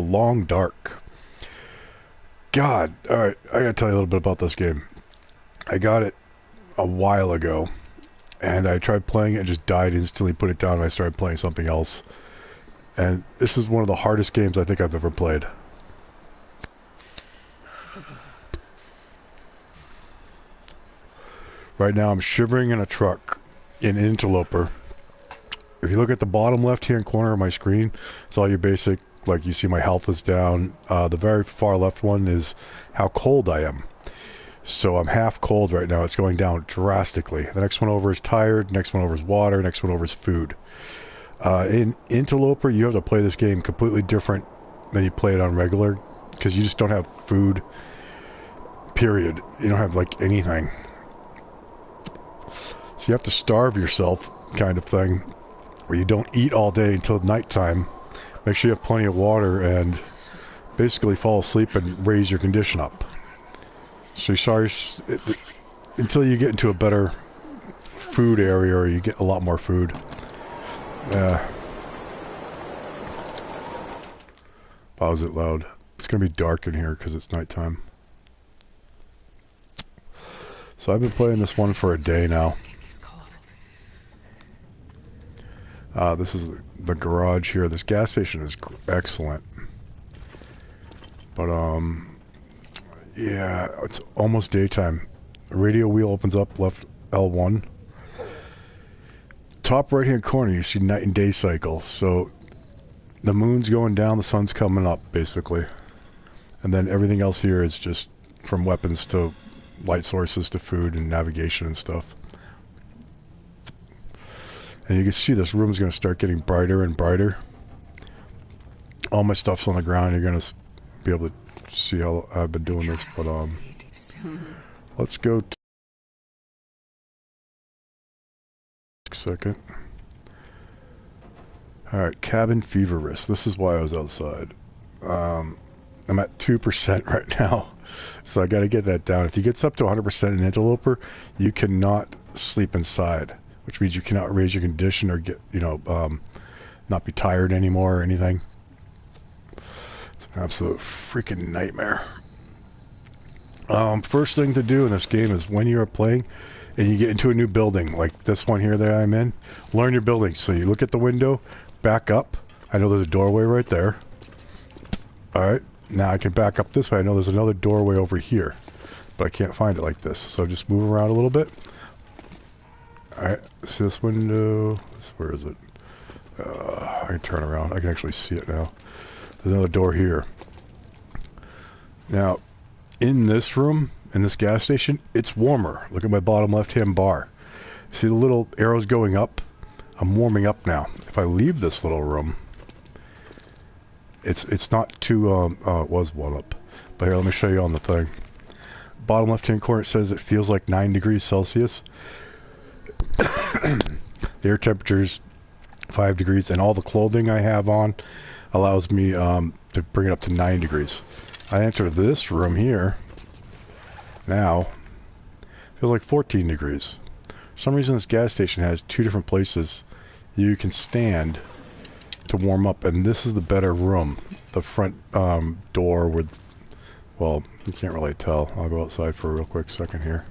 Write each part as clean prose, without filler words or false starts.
Long Dark. God, alright, I gotta tell you a little bit about this game. I got it a while ago, and I tried playing it and just died instantly, put it down, and I started playing something else. And this is one of the hardest games I think I've ever played. Right now I'm shivering in a truck in Interloper. If you look at the bottom left-hand corner of my screen, it's all your basic, like you see my health is down. The very far left one is how cold I am. So I'm half cold right now. It's going down drastically. The next one over is tired. Next one over is water. Next one over is food. In Interloper, you have to play this game completely different than you play it on regular, because you just don't have food, period. You don't have, like, anything. So you have to starve yourself, kind of thing, where you don't eat all day until nighttime. Make sure you have plenty of water and basically fall asleep and raise your condition up. So you sorry until you get into a better food area, or you get a lot more food. Why was it loud? It's gonna be dark in here because it's nighttime. So I've been playing this one for a day now. This is the garage here. This gas station is excellent. But, yeah, it's almost daytime. The radio wheel opens up, left L1. Top right-hand corner, you see night and day cycle. So the moon's going down, the sun's coming up, basically. And then everything else here is just from weapons to light sources to food and navigation and stuff. And you can see this room's going to start getting brighter and brighter. All my stuff's on the ground. You're going to be able to see how I've been doing this. But let's go to second. Alright, cabin fever risk. This is why I was outside. I'm at 2% right now. So I got to get that down. If you get up to 100% in Interloper, you cannot sleep inside, which means you cannot raise your condition or get, you know, not be tired anymore or anything. It's an absolute freaking nightmare. First thing to do in this game is when you are playing and you get into a new building, like this one here that I'm in, learn your building. So you look at the window, back up. I know there's a doorway right there. Alright, now I can back up this way. I know there's another doorway over here, but I can't find it like this. So just move around a little bit. Alright, see this window? Where is it? I can turn around. I can actually see it now. There's another door here. Now, in this room, in this gas station, it's warmer. Look at my bottom left-hand bar. See the little arrows going up? I'm warming up now. If I leave this little room, it's not too, it was one up. But here, let me show you on the thing. Bottom left-hand corner, it says it feels like 9 degrees Celsius. The air temperature's 5 degrees, and all the clothing I have on allows me to bring it up to 9 degrees. I enter this room here. Now, feels like 14 degrees. For some reason, this gas station has 2 different places you can stand to warm up, and this is the better room. The front door with, well, you can't really tell. I'll go outside for a real quick second here.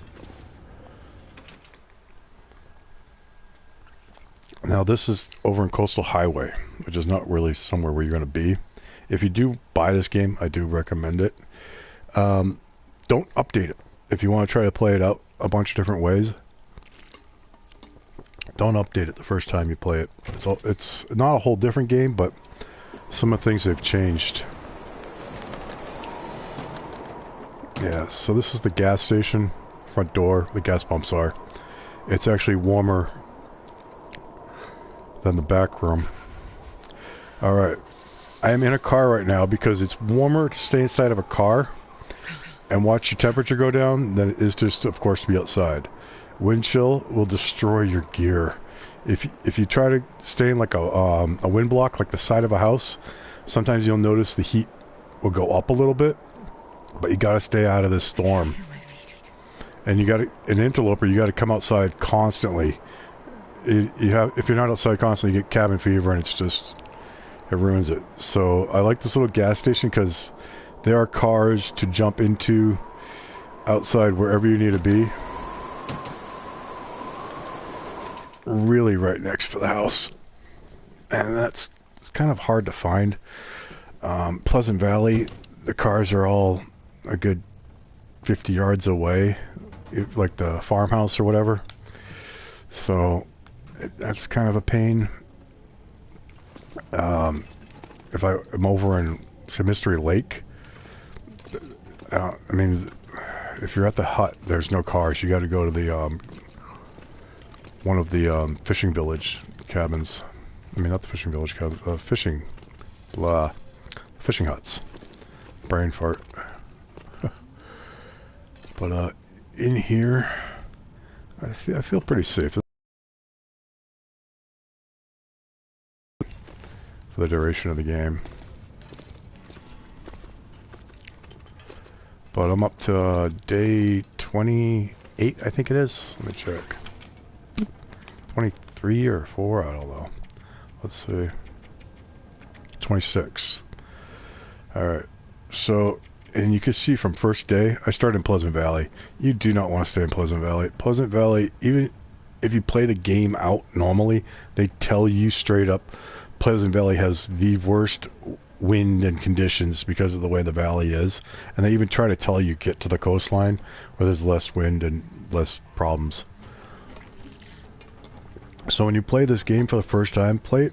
Now this is over in Coastal Highway, which is not really somewhere where you're going to be. If you do buy this game, I do recommend it. Don't update it. If you want to try to play it out a bunch of different ways, don't update it the first time you play it. It's not a whole different game, but some of the things they've changed. Yeah, so this is the gas station, front door, the gas pumps are. It's actually warmer than the back room. Alright, I am in a car right now because it's warmer to stay inside of a car and watch your temperature go down than it is just, of course, to be outside. Wind chill will destroy your gear. If you try to stay in like a wind block, like the side of a house, sometimes you'll notice the heat will go up a little bit, but you gotta stay out of this storm. And you gotta, in Interloper, you gotta come outside constantly. If you're not outside constantly, you get cabin fever, and it's just, It ruins it. So I like this little gas station because there are cars to jump into outside wherever you need to be. Really right next to the house. And it's kind of hard to find. Pleasant Valley, the cars are all a good 50 yards away, like the farmhouse or whatever. So that's kind of a pain. If I'm over in some Mystery Lake, I mean, if you're at the hut, there's no cars. You got to go to the one of the fishing village cabins. I mean, not the fishing village cabins. Fishing huts. Brain fart. But in here, I feel pretty safe for the duration of the game. But I'm up to day 28, I think it is. Let me check. 23 or 4, I don't know. Let's see. 26. Alright. So, and you can see from first day, I started in Pleasant Valley. You do not want to stay in Pleasant Valley. Pleasant Valley, even if you play the game out normally, they tell you straight up, Pleasant Valley has the worst wind and conditions because of the way the valley is. And they even try to tell you get to the coastline where there's less wind and less problems. So when you play this game for the first time, play it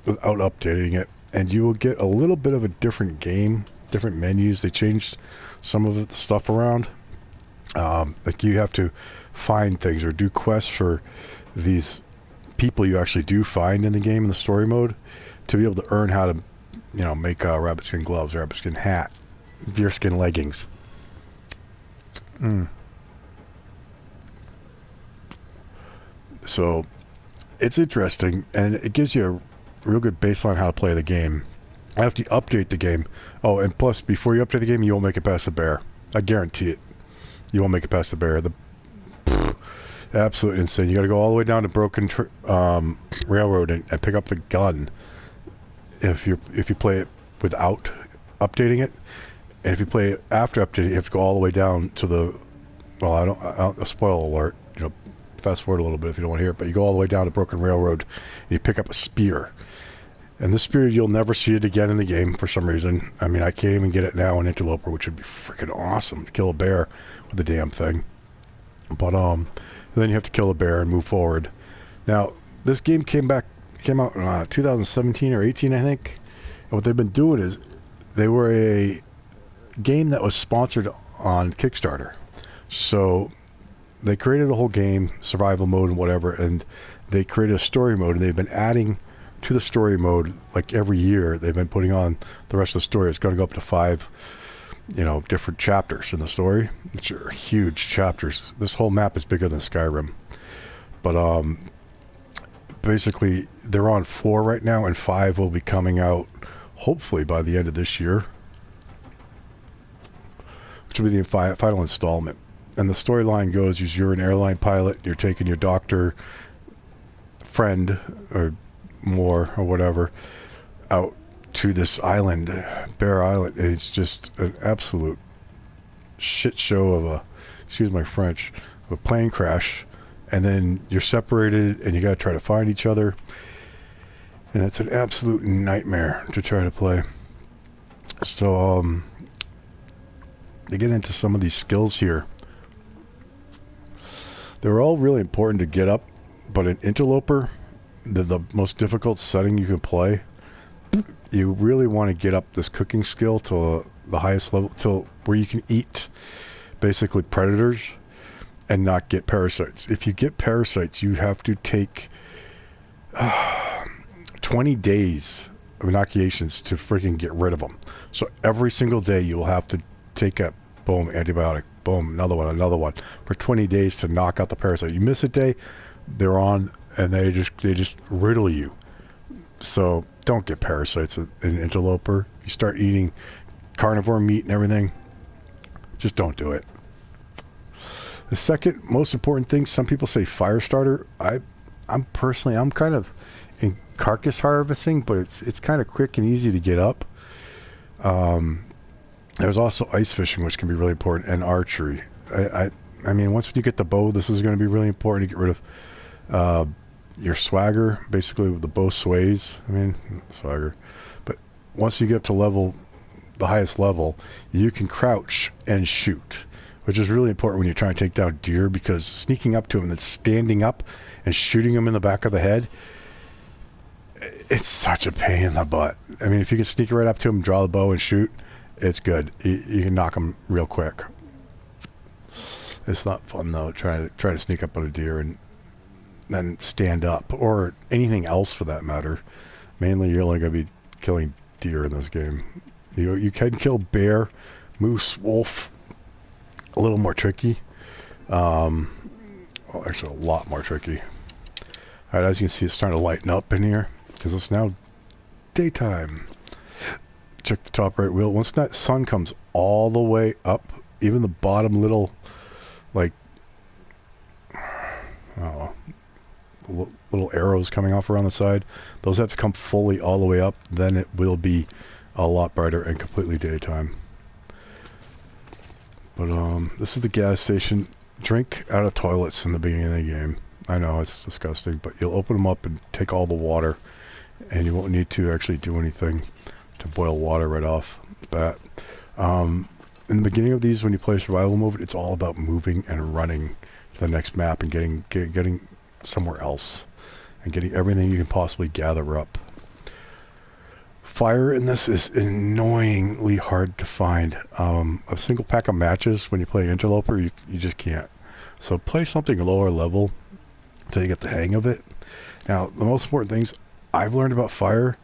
without updating it, and you will get a little bit of a different game, different menus. They changed some of the stuff around. Like you have to find things or do quests for these people you actually do find in the game in the story mode to be able to earn how to, you know, make rabbit skin gloves, rabbit skin hat, deer skin leggings. So it's interesting, and it gives you a real good baseline how to play the game. After you update the game, oh, and plus before you update the game, you won't make it past the bear. I guarantee it. You won't make it past the bear. Absolutely insane. You got to go all the way down to Broken Railroad and pick up the gun. If you play it without updating it, and if you play it after updating, you have to go all the way down to the. Well, I don't. A spoiler alert. You know, fast forward a little bit if you don't want to hear it. But you go all the way down to Broken Railroad, and you pick up a spear. And this spear, you'll never see it again in the game for some reason. I mean, I can't even get it now in Interloper, which would be freaking awesome to kill a bear with the damn thing. But then you have to kill a bear and move forward. Now, this game came out in 2017 or 18, I think. And what they've been doing is they were a game that was sponsored on Kickstarter. So they created a whole game, survival mode and whatever, and they created a story mode, and they've been adding to the story mode like every year. They've been putting on the rest of the story. It's going to go up to 5, you know, different chapters in the story, which are huge chapters. This whole map is bigger than Skyrim. But basically they're on 4 right now, and 5 will be coming out hopefully by the end of this year, which will be the final installment. And the storyline goes, you're an airline pilot, you're taking your doctor friend or more or whatever out to this island, Bear Island. It's just an absolute shit show of a, excuse my French, of a plane crash, and then you're separated and you got to try to find each other, and it's an absolute nightmare to try to play. So to get into some of these skills here, they're all really important to get up, but in Interloper, the most difficult setting you can play, you really want to get up this cooking skill to the highest level, till where you can eat basically predators and not get parasites. If you get parasites, you have to take 20 days of inoculations to freaking get rid of them. So every single day you'll have to take a boom antibiotic, boom, another one for 20 days to knock out the parasite. You miss a day, they're on, and they just riddle you. So don't get parasites in Interloper. You start eating carnivore meat and everything, just don't do it. The second most important thing, some people say fire starter. I'm kind of in carcass harvesting, but it's kind of quick and easy to get up. There's also ice fishing, which can be really important, and archery. I mean, once you get the bow, this is going to be really important to get rid of your swagger. Basically, the bow sways. I mean, swagger. But once you get up to the highest level, you can crouch and shoot, which is really important when you're trying to take down deer, because sneaking up to them and then standing up and shooting them in the back of the head, it's such a pain in the butt. I mean, if you can sneak right up to them, draw the bow and shoot, it's good. You can knock them real quick. It's not fun though, try to sneak up on a deer and then stand up, or anything else for that matter. Mainly, you're only going to be killing deer in this game. You can kill bear, moose, wolf. A little more tricky. Well, actually, a lot more tricky. All right, as you can see, it's starting to lighten up in here because it's now daytime. Check the top right wheel. Once that sun comes all the way up, even the bottom little, like, little arrows coming off around the side, those have to come fully all the way up. Then it will be a lot brighter and completely daytime. But this is the gas station. Drink out of toilets in the beginning of the game. I know it's disgusting, but you'll open them up and take all the water, and you won't need to actually do anything to boil water right off the bat. In the beginning of these, when you play survival mode, it's all about moving and running to the next map and getting somewhere else and getting everything you can possibly gather up. Fire in this is annoyingly hard to find. A single pack of matches when you play Interloper, you just can't. So play something lower level until you get the hang of it. Now, the most important things I've learned about fire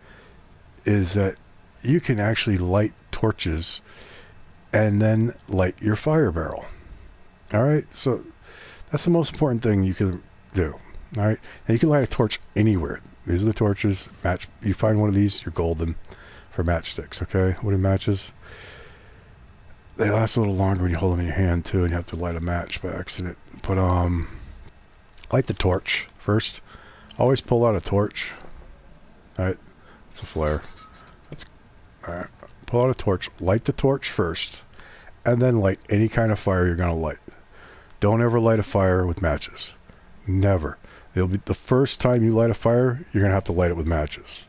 is that you can actually light torches and then light your fire barrel. Alright, so that's the most important thing you can do. Alright, and you can light a torch anywhere. These are the torches. You find one of these, you're golden for matchsticks, okay? Wooden matches. They last a little longer when you hold them in your hand too, and you have to light a match by accident. But light the torch first. Always pull out a torch. Alright, it's a flare. Alright, pull out a torch, light the torch first, and then light any kind of fire you're gonna light. Don't ever light a fire with matches. Never. It'll be the first time you light a fire, you're gonna have to light it with matches.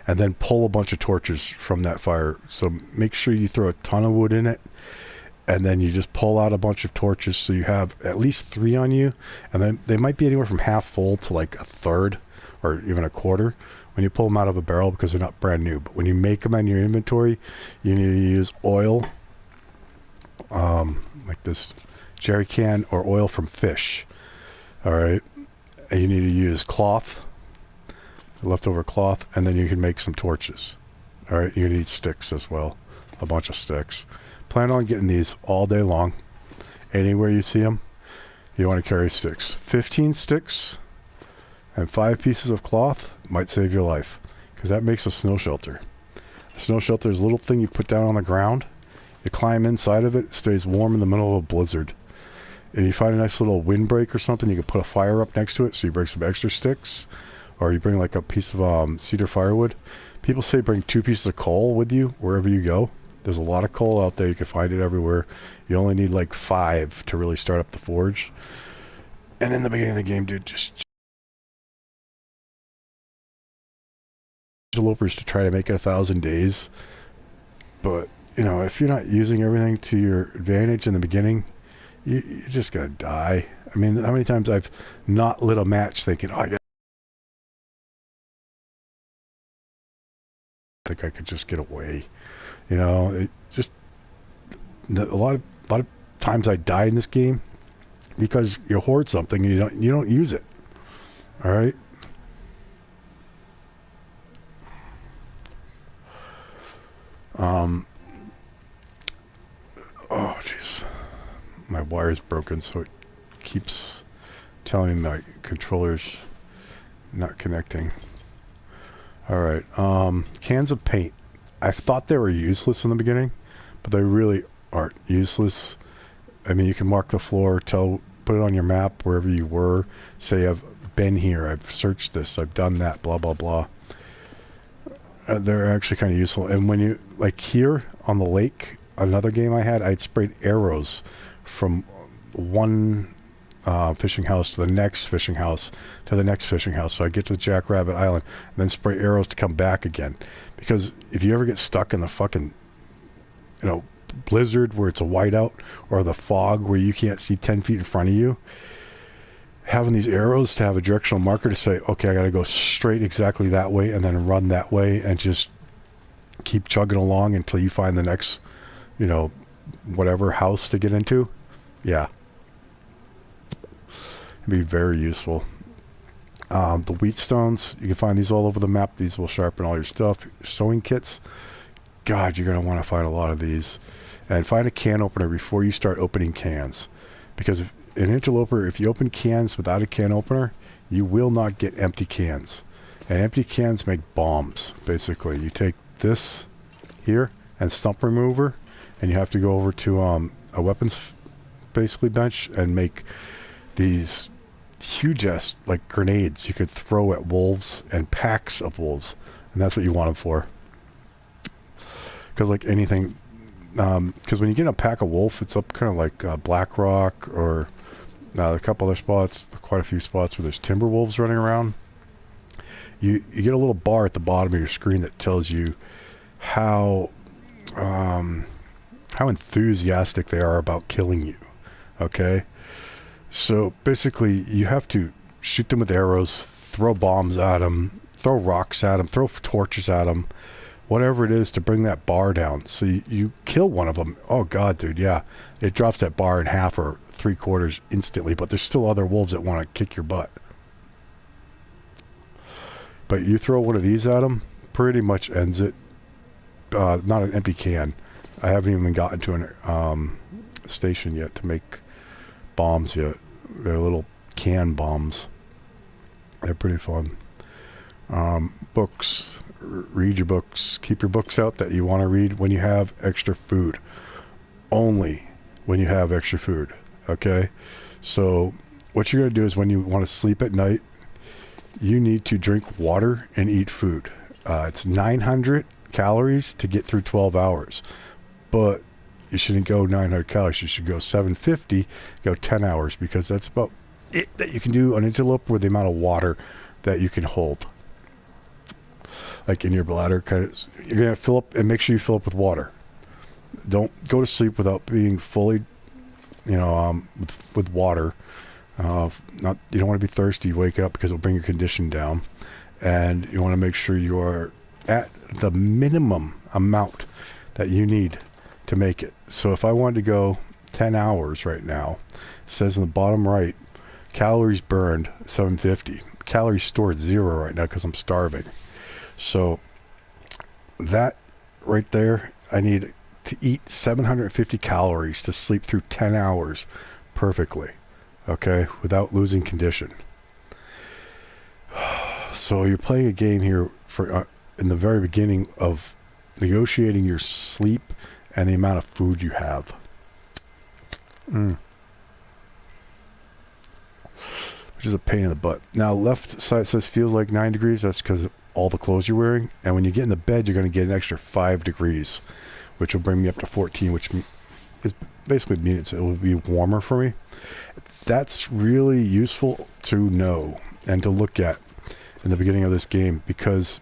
And then pull a bunch of torches from that fire. So make sure you throw a ton of wood in it, and then you just pull out a bunch of torches so you have at least 3 on you, and then they might be anywhere from half full to like a third or even a quarter when you pull them out of a barrel, because they're not brand new. But when you make them in your inventory, you need to use oil, like this jerry can, or oil from fish. Alright, and you need to use cloth, leftover cloth, and then you can make some torches. Alright, you're gonna need sticks as well, a bunch of sticks. Plan on getting these all day long. Anywhere you see them, you want to carry sticks. 15 sticks and 5 pieces of cloth might save your life, because that makes a snow shelter. A snow shelter is a little thing you put down on the ground. You climb inside of it, it stays warm in the middle of a blizzard. If you find a nice little windbreak or something, you can put a fire up next to it, so you bring some extra sticks, or you bring like a piece of cedar firewood. People say bring 2 pieces of coal with you wherever you go. There's a lot of coal out there. You can find it everywhere. You only need like 5 to really start up the forge. And in the beginning of the game, dude, just Interlopers to try to make it 1,000 days. But, you know, if you're not using everything to your advantage in the beginning, you're just gonna die. I mean, how many times I've not lit a match thinking, oh, I think I could just get away. You know, it just a lot of times I die in this game because you hoard something and you don't use it. All right. Oh jeez, my wire's broken, so it keeps telling me my controller's not connecting. All right, cans of paint. I thought they were useless in the beginning, but they really aren't useless. I mean, you can mark the floor, put it on your map wherever you were. Say you have been here, I've searched this, I've done that, blah blah blah. They're actually kind of useful. And when you, like here on the lake, another game I had, I'd sprayed arrows from one fishing house to the next fishing house to the next fishing house. So I get to Jackrabbit Island and then spray arrows to come back again. Because if you ever get stuck in the fucking, you know, blizzard where it's a whiteout, or the fog where you can't see 10 feet in front of you, having these arrows to have a directional marker to say, okay, I got to go straight exactly that way and then run that way and just keep chugging along until you find the next, you know, whatever house to get into. Yeah. It'd be very useful. The wheat stones, you can find these all over the map. These will sharpen all your stuff. Sewing kits. God, you're going to want to find a lot of these. And find a can opener before you start opening cans. Because in Interloper, if you open cans without a can opener, you will not get empty cans. And empty cans make bombs, basically. You take this here and stump remover, and you have to go over to a weapons basically bench and make these huge ass like grenades you could throw at wolves and packs of wolves. And that's what you want them for. Because like anything, because when you get a pack of wolf, it's up kind of like Black Rock or a couple other spots, quite a few spots where there's timber wolves running around. You get a little bar at the bottom of your screen that tells you how enthusiastic they are about killing you. Okay, so basically you have to shoot them with arrows, throw bombs at them, throw rocks at them, throw torches at them, whatever it is to bring that bar down. So you kill one of them. Oh god, dude, yeah, it drops that bar in half or 3/4 instantly, but there's still other wolves that want to kick your butt. But you throw one of these at them, pretty much ends it. Not an empty can. I haven't even gotten to an station yet to make bombs yet. They're little can bombs. They're pretty fun. Books. Read your books. Keep your books out that you want to read when you have extra food. Only when you have extra food. Okay? So what you're going to do is when you want to sleep at night, you need to drink water and eat food. It's 900 calories to get through 12 hours. But you shouldn't go 900 calories. You should go 750, go 10 hours, because that's about it that you can do on Interloper with the amount of water that you can hold. Like in your bladder, you're going to fill up, and make sure you fill up with water. Don't go to sleep without being fully, you know, with water. You don't want to be thirsty. Wake up, because it'll bring your condition down. And you want to make sure you are at the minimum amount that you need to make it. So if I wanted to go 10 hours right now, it says in the bottom right, calories burned 750. Calories stored 0 right now because I'm starving. So that right there, I need to eat 750 calories to sleep through 10 hours perfectly. Okay, without losing condition. So you're playing a game here for in the very beginning of negotiating your sleep and the amount of food you have. Which is a pain in the butt. Now left side says feels like 9 degrees. That's because of all the clothes you're wearing. And when you get in the bed, you're going to get an extra 5 degrees, which will bring me up to 14, which is basically means it will be warmer for me. That's really useful to know and to look at in the beginning of this game, because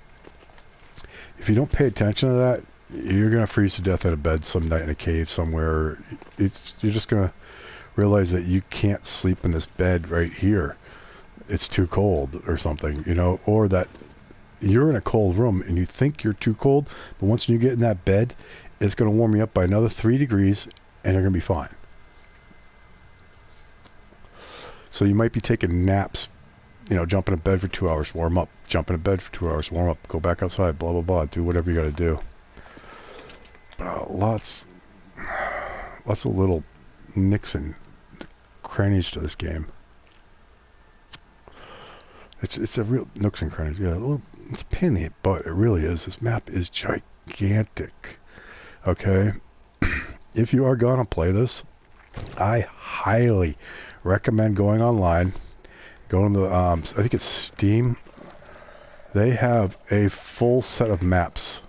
if you don't pay attention to that, you're going to freeze to death out of bed some night in a cave somewhere. You're just going to realize that you can't sleep in this bed right here. It's too cold or something, you know, or that you're in a cold room and you think you're too cold, but once you get in that bed, it's going to warm you up by another 3 degrees and you're going to be fine. So you might be taking naps, you know, jump in a bed for 2 hours, warm up, jump in a bed for 2 hours, warm up, go back outside, blah, blah, blah, do whatever you got to do. But lots of little nicks and crannies to this game. It's a real nooks and crannies. Yeah, it's a pain in the butt. It really is. This map is gigantic. Okay, if you are gonna play this, I highly recommend going online Go into the, I think it's Steam. They have a full set of maps.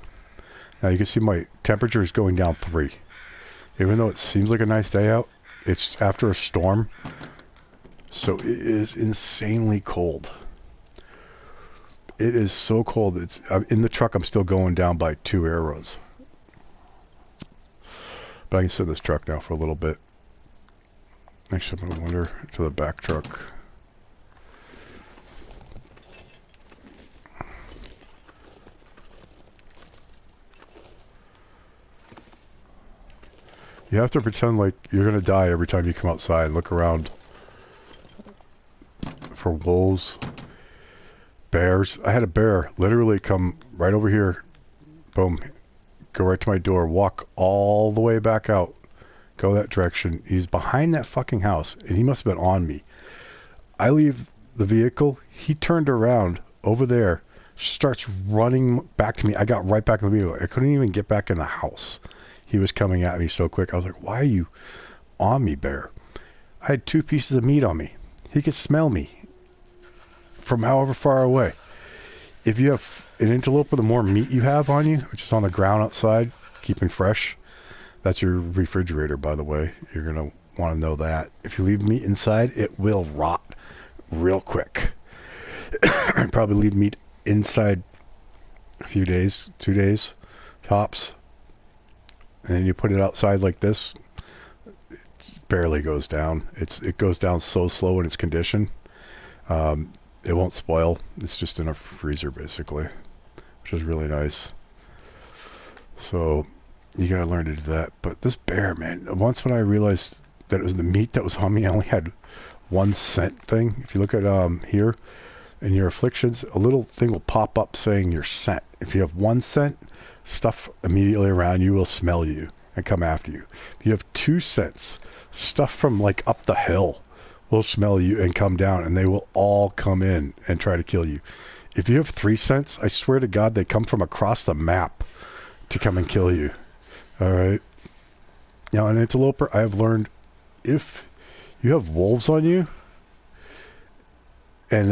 Now you can see my temperature is going down 3. Even though it seems like a nice day out, it's after a storm. So it is insanely cold. It is so cold. It's in the truck. I'm still going down by 2 arrows. But I can sit in this truck now for a little bit. Actually, I'm going to wander to the back truck. You have to pretend like you're going to die every time you come outside. Look around for wolves, bears. I had a bear literally come right over here. Boom. Go right to my door. Walk all the way back out. Go that direction. He's behind that fucking house, and he must have been on me. I leave the vehicle. He turned around over there, starts running back to me. I got right back in the vehicle. I couldn't even get back in the house. He was coming at me so quick. I was like, why are you on me, bear? I had 2 pieces of meat on me. He could smell me from however far away. If you have an interloper, the more meat you have on you, which is on the ground outside, keeping fresh, that's your refrigerator, by the way. You're going to want to know that. If you leave meat inside, it will rot real quick. I'd probably leave meat inside a few days, 2 days, tops. And then you put it outside like this, it barely goes down. It goes down so slow in its condition. It won't spoil. It's just in a freezer, basically, which is really nice. So you gotta learn to do that. But this bear, man, once when I realized that it was the meat that was on me, I only had 1 cent thing. If you look at here in your afflictions, a little thing will pop up saying your scent. If you have 1 cent, stuff immediately around you will smell you and come after you. If you have 2 cents, stuff from like up the hill will smell you and come down, and they will all come in and try to kill you. If you have 3 cents, I swear to God, they come from across the map to come and kill you. All right. Now, an interloper, I have learned if you have wolves on you and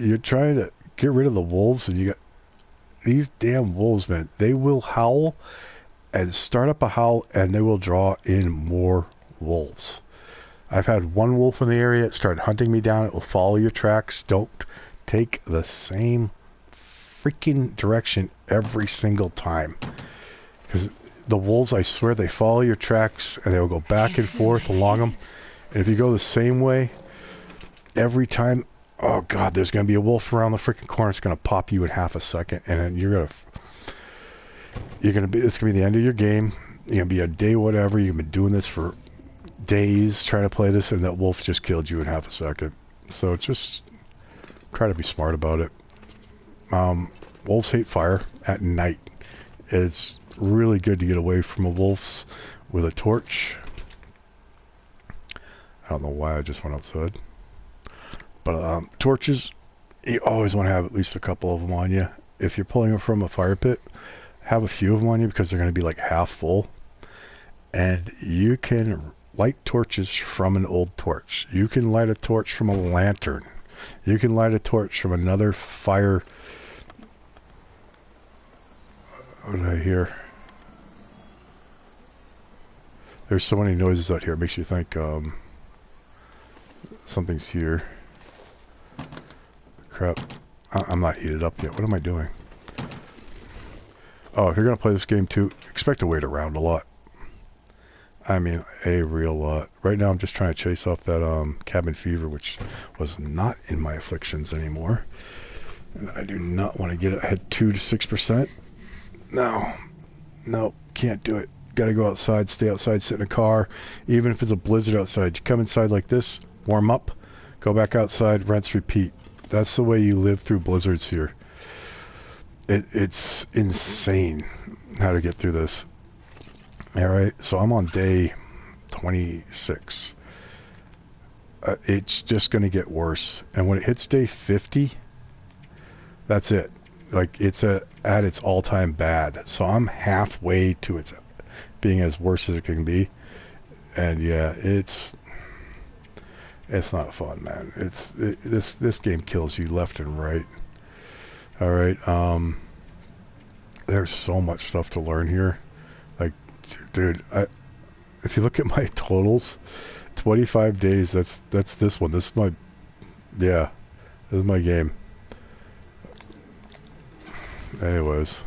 you're trying to get rid of the wolves, and you got these damn wolves, man, they will howl and start up a howl, and they will draw in more wolves. I've had 1 wolf in the area. It started hunting me down. It will follow your tracks. Don't take the same freaking direction every single time. Because the wolves, I swear, they follow your tracks, and they will go back and forth along them. And if you go the same way every time, oh God, there's going to be a wolf around the freaking corner. It's going to pop you in half a second, and then it's going to be the end of your game. You're going to be a day whatever. You've been doing this for days trying to play this, and that wolf just killed you in half a second. So just try to be smart about it. Wolves hate fire at night. It's really good to get away from a wolf with a torch. I don't know why I just went outside. But torches, you always want to have at least a couple of them on you. If you're pulling them from a fire pit, have a few of them on you, because they're going to be like half full. And you can light torches from an old torch. You can light a torch from a lantern. You can light a torch from another fire. What did I hear? There's so many noises out here. It makes you think something's here. Crap. I'm not heated up yet. What am I doing? Oh, if you're going to play this game too, expect to wait around a lot. I mean, a real lot. Right now I'm just trying to chase off that cabin fever, which was not in my afflictions anymore. And I do not want to get it. I had 2 to 6%. No, can't do it. Got to go outside, stay outside, sit in a car. Even if it's a blizzard outside, you come inside like this, warm up, go back outside, rinse, repeat. That's the way you live through blizzards here. It's insane how to get through this. Alright, so I'm on day 26. It's just going to get worse. And when it hits day 50, that's it. Like, it's at its all-time bad. So I'm halfway to its being as worse as it can be. And yeah, it's It's not fun, man. This game kills you left and right. All right. There's so much stuff to learn here. Like, dude, if you look at my totals, 25 days. That's this one. This is my, yeah, this is my game. Anyways,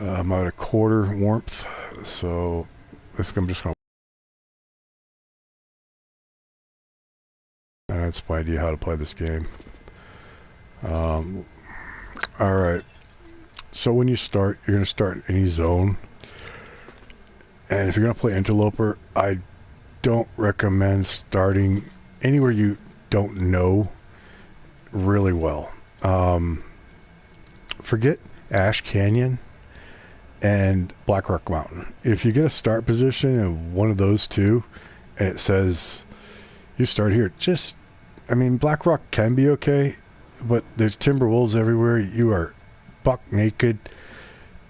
I'm at a quarter warmth, so I'm just gonna. That's my idea how to play this game. All right. So when you start, you're gonna start any zone, and if you're gonna play Interloper, I don't recommend starting anywhere you don't know really well. Forget Ash Canyon and Black Rock Mountain. If you get a start position in one of those two, and it says you start here, just, I mean, Black Rock can be okay, but there's timber wolves everywhere. You are buck naked,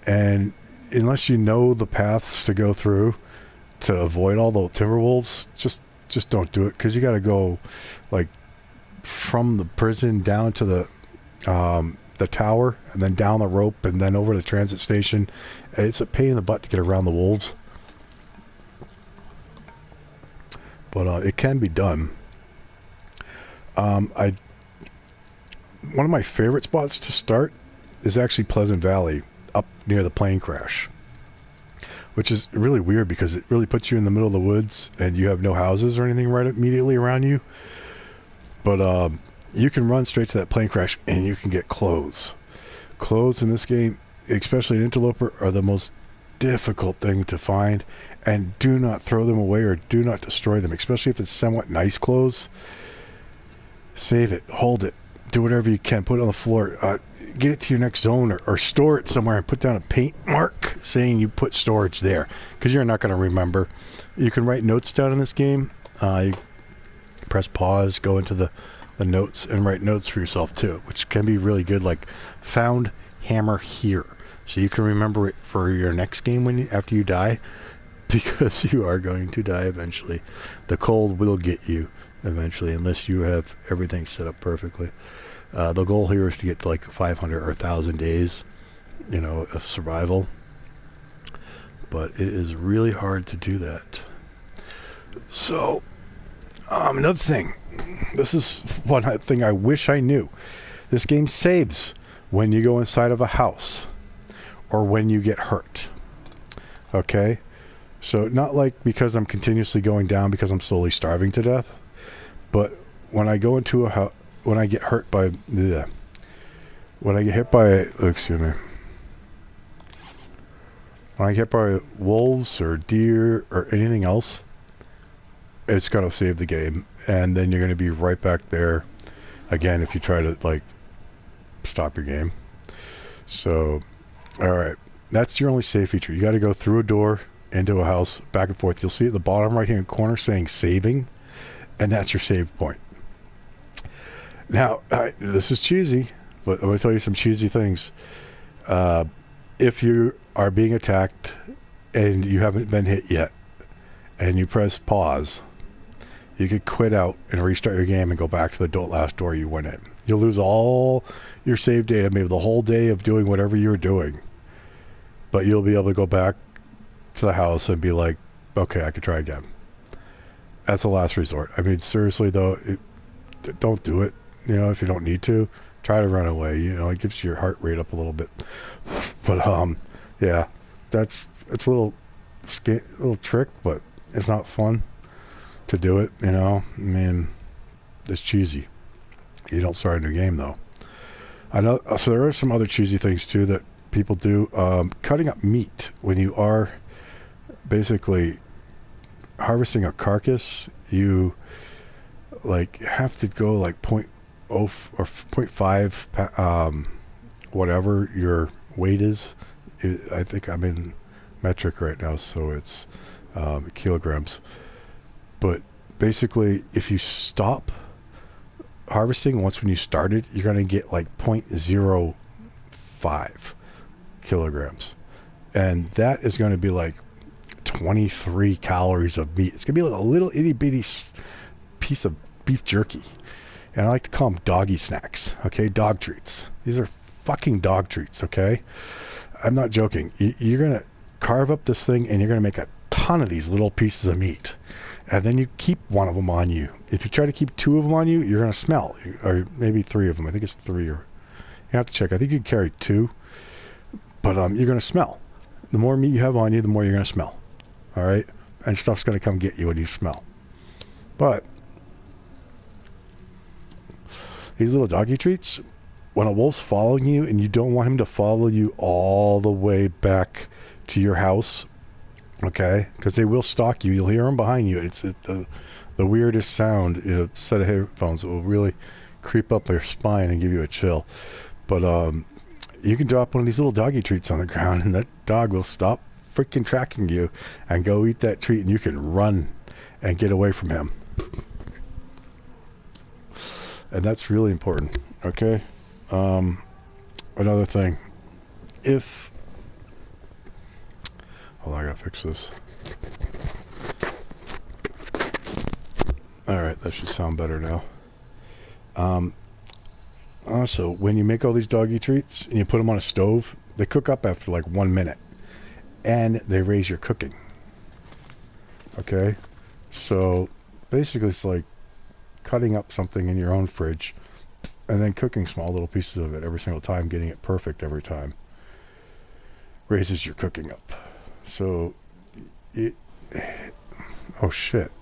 and unless you know the paths to go through to avoid all the timber wolves, just don't do it, because you got to go like from the prison down to the tower, and then down the rope, and then over the transit station. It's a pain in the butt to get around the wolves, but it can be done. One of my favorite spots to start is actually Pleasant Valley, up near the plane crash, which is really weird because it really puts you in the middle of the woods and you have no houses or anything right immediately around you. But you can run straight to that plane crash and you can get clothes. Clothes in this game, especially in Interloper, are the most difficult thing to find, and do not throw them away or do not destroy them, especially if it's somewhat nice clothes. Save it, hold it, do whatever you can, put it on the floor, get it to your next zone, or store it somewhere and put down a paint mark saying you put storage there, because you're not going to remember. You can write notes down in this game. You press pause, go into the notes, and write notes for yourself too, which can be really good, like found hammer here, so you can remember it for your next game after you die, because you are going to die eventually. The cold will get you eventually, unless you have everything set up perfectly. The goal here is to get to like 500 or 1,000 days, of survival. But it is really hard to do that. So, another thing. This is one thing I wish I knew. This game saves when you go inside of a house or when you get hurt. Okay? So, not like because I'm continuously going down because I'm slowly starving to death, but when I go into a house, when I get hurt by, when I get hit by, excuse me, when I get hit by wolves or deer or anything else, it's going to save the game, and then you're going to be right back there again if you try to like stop your game. So, all right, that's your only save feature. You got to go through a door into a house, back and forth. You'll see at the bottom right hand corner saying saving, and that's your save point. Now, this is cheesy, but I'm going to tell you some cheesy things. If you are being attacked and you haven't been hit yet, and you press pause, you could quit out and restart your game and go back to the last door you went in. You'll lose all your save data, maybe the whole day of doing whatever you were doing, but you'll be able to go back to the house and be like, okay, I could try again. That's the last resort. I mean, seriously though, don't do it. If you don't need to, try to run away. It gives your heart rate up a little bit. But yeah, it's a little trick, but it's not fun to do it. I mean, it's cheesy. You don't start a new game though. I know. So there are some other cheesy things too that people do. Cutting up meat when you are basically harvesting a carcass, you like have to go like 0.0 or 0.5 whatever your weight is. I think I'm in metric right now, so it's kilograms. But basically, if you stop harvesting once when you started, you're going to get like 0.05 kilograms, and that is going to be like 23 calories of meat. It's gonna be like a little itty bitty piece of beef jerky. And I like to call them doggy snacks, okay? Dog treats. These are fucking dog treats, okay? I'm not joking. You're going to carve up this thing and you're going to make a ton of these little pieces of meat. And then you keep one of them on you. If you try to keep two of them on you, you're going to smell. Or maybe three of them. I think it's three. Or you have to check. I think you can carry two. But you're going to smell. The more meat you have on you, the more you're going to smell. All right? And stuff's going to come get you when you smell. But these little doggy treats, when a wolf's following you and you don't want him to follow you all the way back to your house, okay, because they will stalk you. You'll hear them behind you. It's the weirdest sound in a set of headphones. It will really creep up your spine and give you a chill. But you can drop one of these little doggy treats on the ground and that dog will stop freaking tracking you and go eat that treat, and you can run and get away from him. And that's really important, okay? Another thing. Hold on, I gotta fix this. Alright, that should sound better now. Also, when you make all these doggy treats and you put them on a stove, they cook up after like 1 minute. And they raise your cooking. Okay? So, basically it's like cutting up something in your own fridge and then cooking small little pieces of it every single time, getting it perfect every time, raises your cooking up. So oh shit,